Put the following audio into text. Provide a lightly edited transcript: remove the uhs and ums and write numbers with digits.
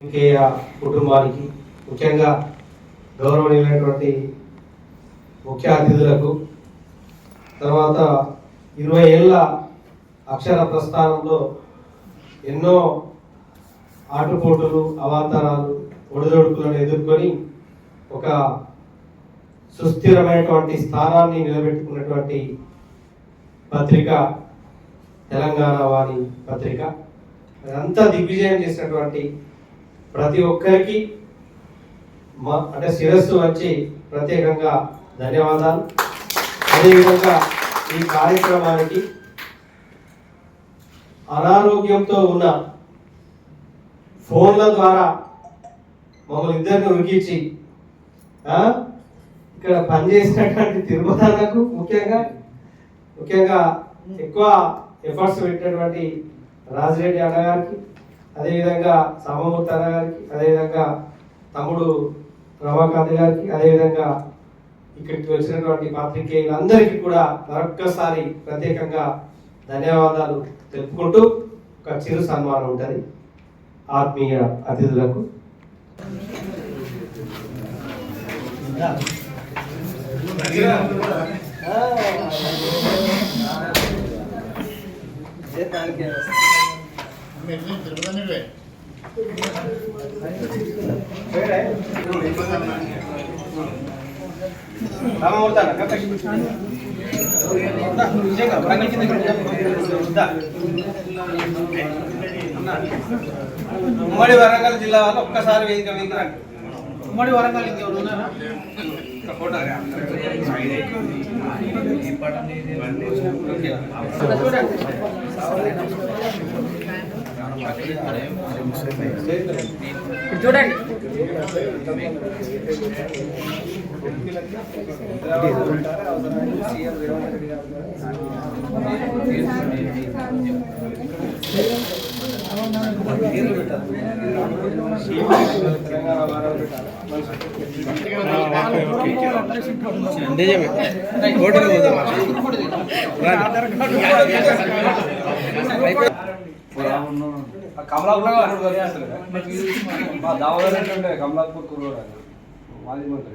వెంకయ్య కుటుంబానికి ముఖ్యంగా గౌరవనీయులైనటువంటి ముఖ్య అతిథులకు తర్వాత 20 ఏళ్ళ అక్షర ప్రస్థానంలో ఎన్నో ఆటుపోటులు అవాంతరాలు ఒడిదొడుకులను ఎదుర్కొని ఒక సుస్థిరమైనటువంటి స్థానాన్ని నిలబెట్టుకున్నటువంటి పత్రిక తెలంగాణ వాణి పత్రిక. అదంతా దిగ్విజయం చేసినటువంటి ప్రతి ఒక్కరికి అంటే శిరస్సు వచ్చి ప్రత్యేకంగా ధన్యవాదాలు. అదేవిధంగా ఈ కార్యక్రమానికి అనారోగ్యంతో ఉన్న ఫోన్ల ద్వారా మమ్మల్ని ఇద్దరిని ఉరికించి ఇక్కడ పనిచేసినటువంటి తిరుమలకు ముఖ్యంగా ఎక్కువ ఎఫర్ట్స్ పెట్టినటువంటి రాజిరెడ్డి అన్నగారికి, అదేవిధంగా సామమూర్తి అన్నగారికి, అదేవిధంగా తమ్ముడు రమాకాంత్ గారికి, అదేవిధంగా ఇక్కడికి వచ్చినటువంటి పాత్రికేయులందరికీ కూడా మరొక్కసారి ప్రత్యేకంగా ధన్యవాదాలు తెలుపుకుంటూ ఒక చిరు సన్మానం ఉంటుంది ఆత్మీయ అతిథులకు. ఉమ్మడి వరంగల్ జిల్లా వాళ్ళు ఒక్కసారి వేదిక ఉమ్మడి వరంగల్ ఇంకెవరు ఉన్నారా? చూడండి కమలాపూర్ దావా కమలాపూర్ మాజీ మంత్రి